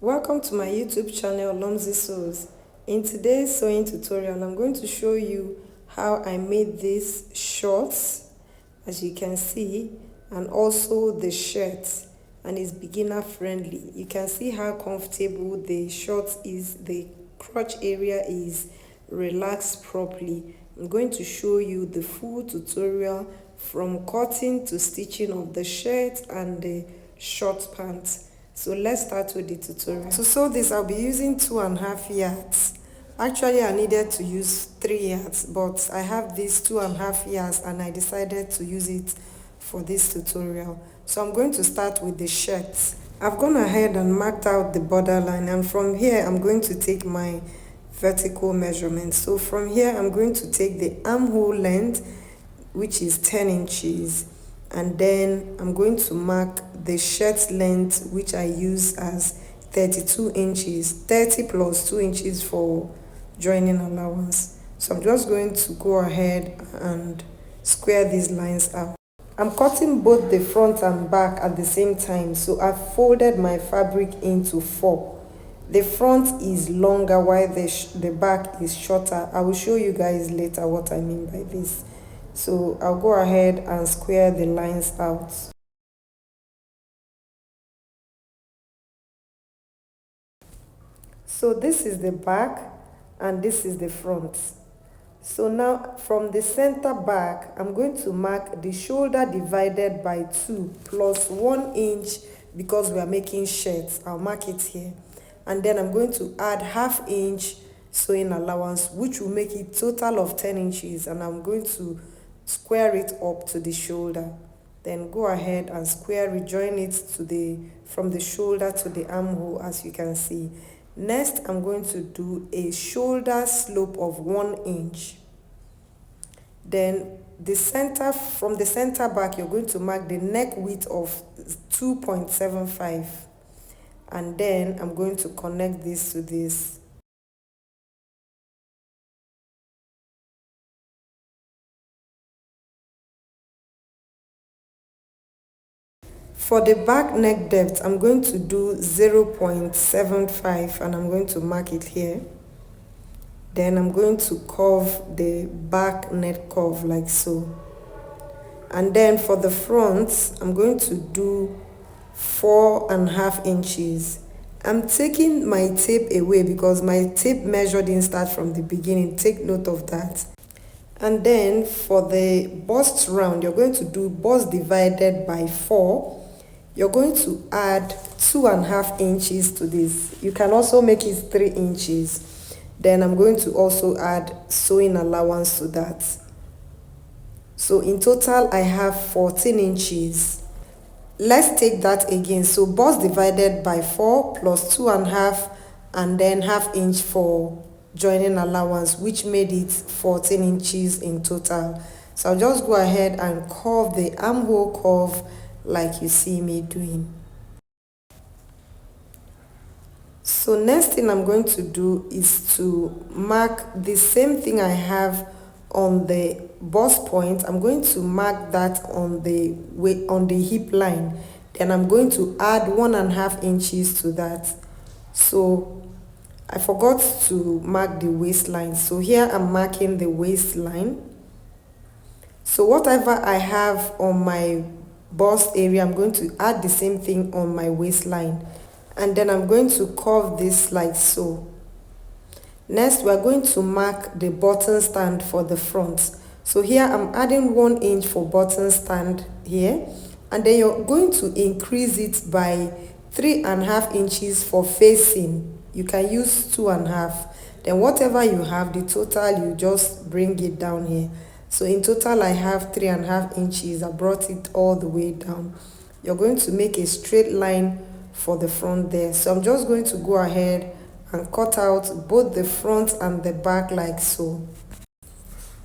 Welcome to my YouTube channel Lomzy Sews. In today's sewing tutorial, I'm going to show you how I made these shorts, as you can see, and also the shirts, and it's beginner friendly. You can see how comfortable the shorts is, the crotch area is relaxed properly. I'm going to show you the full tutorial from cutting to stitching of the shirt and the short pants. So let's start with the tutorial. To sew this, I'll be using 2.5 yards. Actually, I needed to use 3 yards, but I have these 2.5 yards and I decided to use it for this tutorial. So I'm going to start with the shirts. I've gone ahead and marked out the borderline, and from here I'm going to take my vertical measurement. So from here I'm going to take the armhole length, which is 10 inches, and then I'm going to mark the shirt length, which I use as 32 inches, 30 plus 2 inches for joining allowance. So I'm just going to go ahead and square these lines out. I'm cutting both the front and back at the same time, so I've folded my fabric into 4. The front is longer while the back is shorter. I will show you guys later what I mean by this. So I'll go ahead and square the lines out. So this is the back and this is the front. So now from the center back, I'm going to mark the shoulder divided by 2 plus 1 inch because we are making shirts. I'll mark it here. And then I'm going to add ½ inch sewing allowance, which will make it total of 10 inches. And I'm going to square it up to the shoulder. Then go ahead and square rejoin it to from the shoulder to the armhole, as you can see. Next, I'm going to do a shoulder slope of 1 inch. Then from the center back, you're going to mark the neck width of 2.75. And then I'm going to connect this to this. For the back neck depth, I'm going to do 0.75 and I'm going to mark it here. Then I'm going to curve the back neck curve like so. And then for the front, I'm going to do 4.5 inches. I'm taking my tape away because my tape measure didn't start from the beginning. Take note of that. And then for the bust round, you're going to do bust divided by 4. You're going to add 2.5 inches to this. You can also make it 3 inches. Then I'm going to also add sewing allowance to that. So in total, I have 14 inches. Let's take that again. So bust divided by 4 plus 2.5 and then ½ inch for joining allowance, which made it 14 inches in total. So I'll just go ahead and curve the armhole curve like you see me doing. So next thing I'm going to do is to mark the same thing I have on the bust point. I'm going to mark that on the hip line. Then I'm going to add 1.5 inches to that. So I forgot to mark the waistline. So here I'm marking the waistline. So whatever I have on my bust area, I'm going to add the same thing on my waistline. And then I'm going to curve this like so. Next, we're going to mark the button stand for the front. So here I'm adding 1 inch for button stand here. And then you're going to increase it by 3.5 inches for facing. You can use 2.5. Then whatever you have, the total, you just bring it down here. So in total, I have 3.5 inches. I brought it all the way down. You're going to make a straight line for the front there. So I'm just going to go ahead and cut out both the front and the back like so.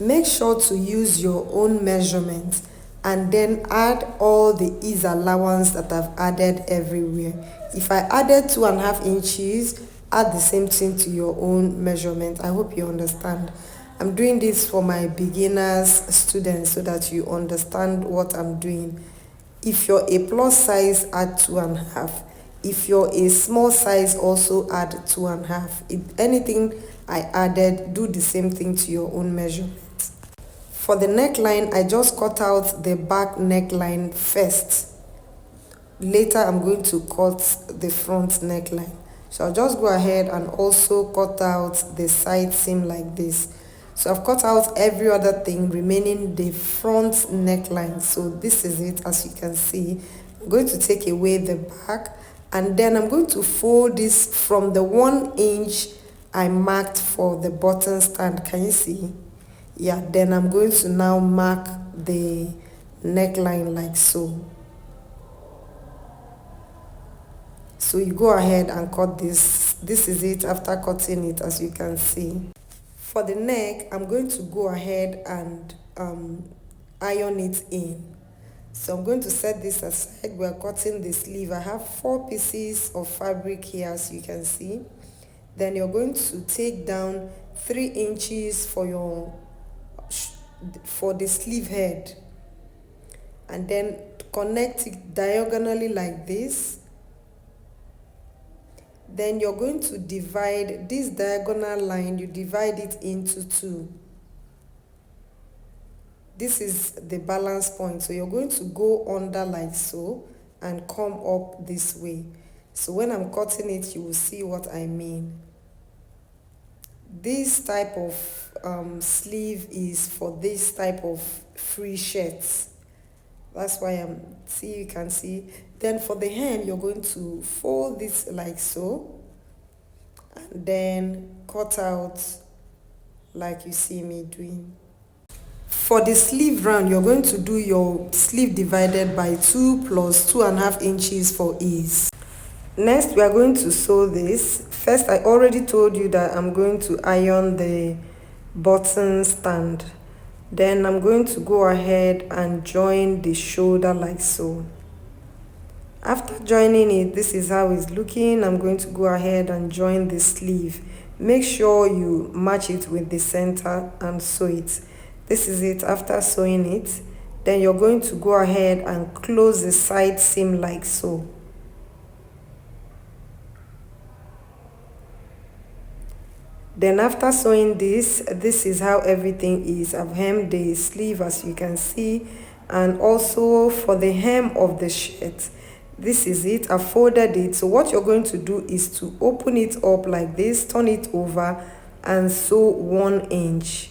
Make sure to use your own measurement and then add all the ease allowance that I've added everywhere. If I added 2.5 inches, add the same thing to your own measurement. I hope you understand. I'm doing this for my beginners students so that you understand what I'm doing. If you're a plus size, add 2.5. If you're a small size, also add 2.5. If anything I added, do the same thing to your own measure. For the neckline, I just cut out the back neckline first. Later, I'm going to cut the front neckline. So I'll just go ahead and also cut out the side seam like this. So I've cut out every other thing remaining the front neckline. So this is it, as you can see. I'm going to take away the back, and then I'm going to fold this from the 1 inch I marked for the button stand. Can you see? Yeah, then I'm going to now mark the neckline like so. So you go ahead and cut this. This is it after cutting it, as you can see. For the neck, I'm going to go ahead and iron it in. So I'm going to set this aside. We're cutting the sleeve. I have 4 pieces of fabric here, as you can see. Then you're going to take down 3 inches for the sleeve head, and then connect it diagonally like this. Then you're going to divide this diagonal line, you divide it into 2. This is the balance point, so you're going to go under like so and come up this way. So when I'm cutting it, you will see what I mean. This type of sleeve is for this type of free shirts. That's why you can see. Then for the hem, you're going to fold this like so, and then cut out like you see me doing. For the sleeve round, you're going to do your sleeve divided by 2 plus 2.5 inches for ease. Next, we are going to sew this. First, I already told you that I'm going to iron the button stand. Then I'm going to go ahead and join the shoulder like so. After joining it, this is how it's looking. I'm going to go ahead and join the sleeve. Make sure you match it with the center and sew it. This is it after sewing it. Then you're going to go ahead and close the side seam like so. Then after sewing this is how everything is. I've hemmed the sleeve, as you can see, and also for the hem of the shirt, this is it. I've folded it. So what you're going to do is to open it up like this, turn it over, and sew 1 inch.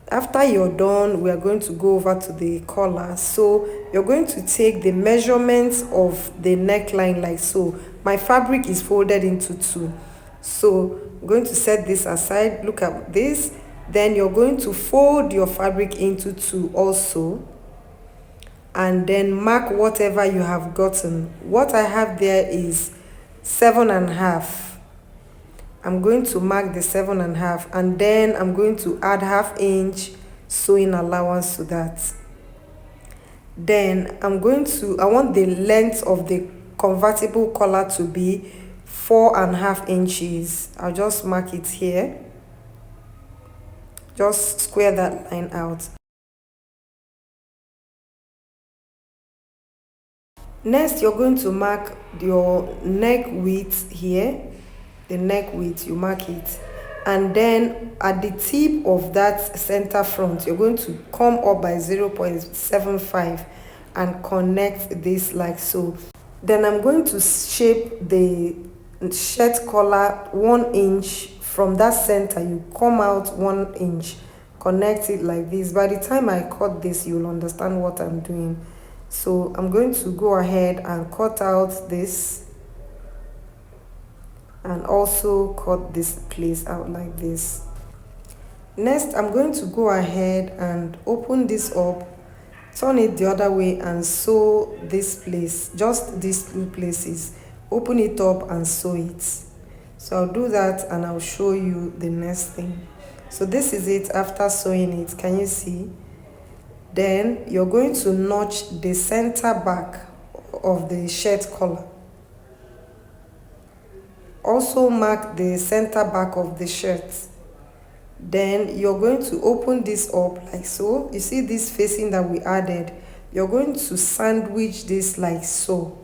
After you're done, we are going to go over to the collar. So you're going to take the measurements of the neckline like so. My fabric is folded into 2. So I'm going to set this aside. Look at this. Then you're going to fold your fabric into 2 also, and then mark whatever you have gotten. What I have there is 7.5. I'm going to mark the 7.5, and then I'm going to add 1/2 inch sewing allowance to that. Then I want the length of the convertible collar to be 4.5 inches. I'll just mark it here. Just square that line out. Next, you're going to mark your neck width here. The neck width, you mark it. And then at the tip of that center front, you're going to come up by 0.75 and connect this like so. Then I'm going to shape the shirt collar 1 inch from that center. You come out 1 inch, connect it like this. By the time I cut this, you'll understand what I'm doing. So I'm going to go ahead and cut out this, and also cut this place out like this. Next, I'm going to go ahead and open this up, turn it the other way, and sew this place, just these 2 places. Open it up and sew it. So I'll do that and I'll show you the next thing. So this is it after sewing it. Can you see? Then you're going to notch the center back of the shirt collar. Also mark the center back of the shirt. Then you're going to open this up like so. You see this facing that we added? You're going to sandwich this like so.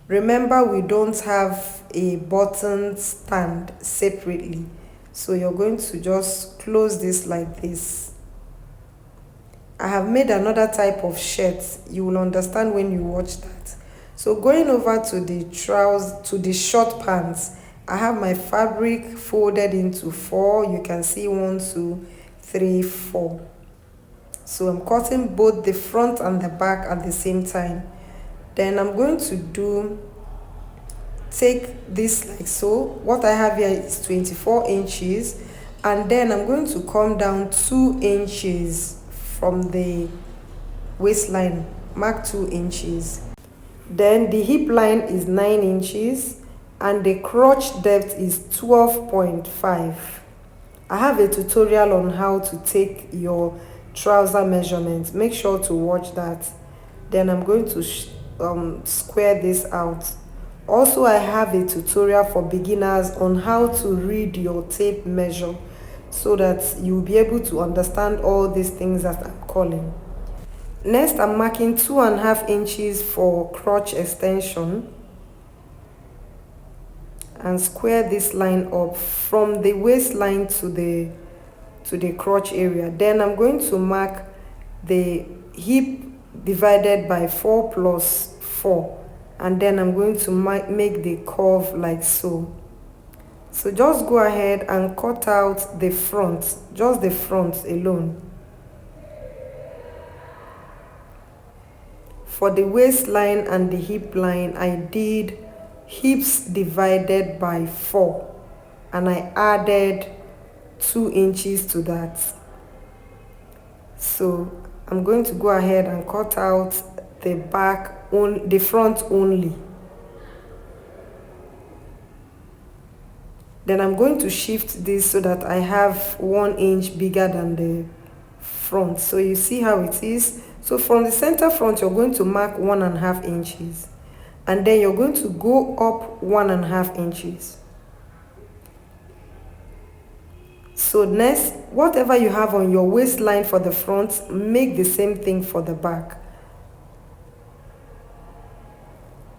Remember, we don't have a button stand separately, so you're going to just close this like this. I have made another type of shirt. You will understand when you watch that. So going over to the trousers, to the short pants, I have my fabric folded into four. You can see 1, 2, 3, 4. So I'm cutting both the front and the back at the same time. Then I'm going to take this like so. What I have here is 24 inches, and then I'm going to come down 2 inches from the waistline. Mark 2 inches. Then the hip line is 9 inches and the crotch depth is 12.5. I have a tutorial on how to take your trouser measurements. Make sure to watch that. Then I'm going to square this out. Also, I have a tutorial for beginners on how to read your tape measure so that you'll be able to understand all these things that I'm calling. Next, I'm marking 2.5 inches for crotch extension and square this line up from the waistline to the crotch area. Then I'm going to mark the hip divided by 4 plus 4, and then I'm going to make the curve like so. So just go ahead and cut out the front, just the front alone. For the waistline and the hip line, I did hips divided by 4 and I added 2 inches to that. So I'm going to go ahead and cut out the back, the front only. Then I'm going to shift this so that I have 1 inch bigger than the front. So you see how it is. So from the center front, you're going to mark 1.5 inches. And then you're going to go up 1.5 inches. So next, whatever you have on your waistline for the front, make the same thing for the back.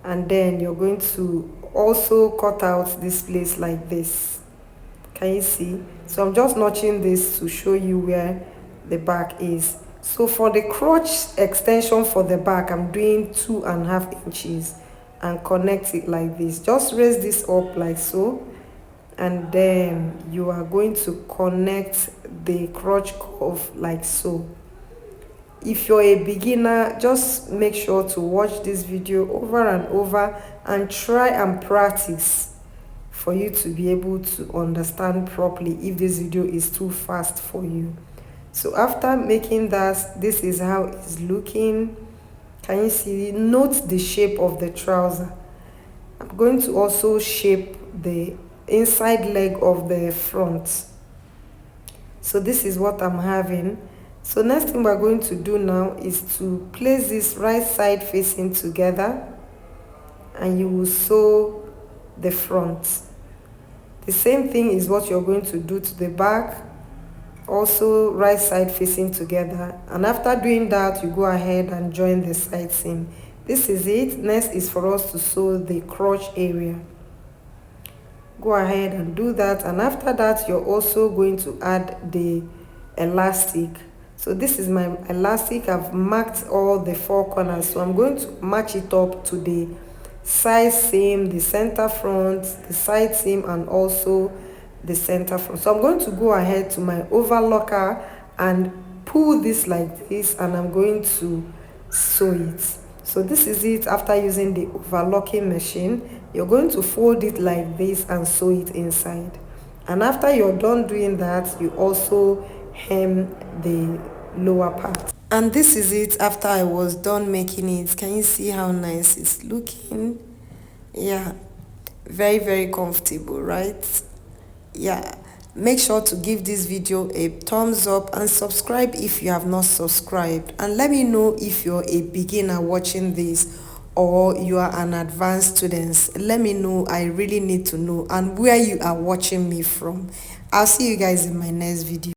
And then you're going to also cut out this place like this. Can you see? So I'm just notching this to show you where the back is. So for the crotch extension for the back, I'm doing 2.5 inches and connect it like this. Just raise this up like so, and then you are going to connect the crotch curve like so. If you're a beginner, just make sure to watch this video over and over and try and practice for you to be able to understand properly if this video is too fast for you. So after making that, this is how it's looking. Can you see? Note the shape of the trouser. I'm going to also shape the inside leg of the front. So this is what I'm having. So next thing we're going to do now is to place this right side facing together, and you will sew the front. The same thing is what you're going to do to the back, also right side facing together. And after doing that, you go ahead and join the side seam. This is it. Next is for us to sew the crotch area. Go ahead and do that, and after that you're also going to add the elastic. So this is my elastic. I've marked all the 4 corners, so I'm going to match it up to the side seam, the center front, the side seam, and also the center front. So I'm going to go ahead to my overlocker and pull this like this, and I'm going to sew it. So this is it. After using the overlocking machine, you're going to fold it like this and sew it inside. And after you're done doing that, you also hem the lower part. And this is it after I was done making it. Can you see how nice it's looking? Yeah, very, very comfortable, right? Yeah, make sure to give this video a thumbs up and subscribe if you have not subscribed, and let me know if you're a beginner watching this or you are an advanced student. Let me know. I really need to know, and where you are watching me from. I'll see you guys in my next video.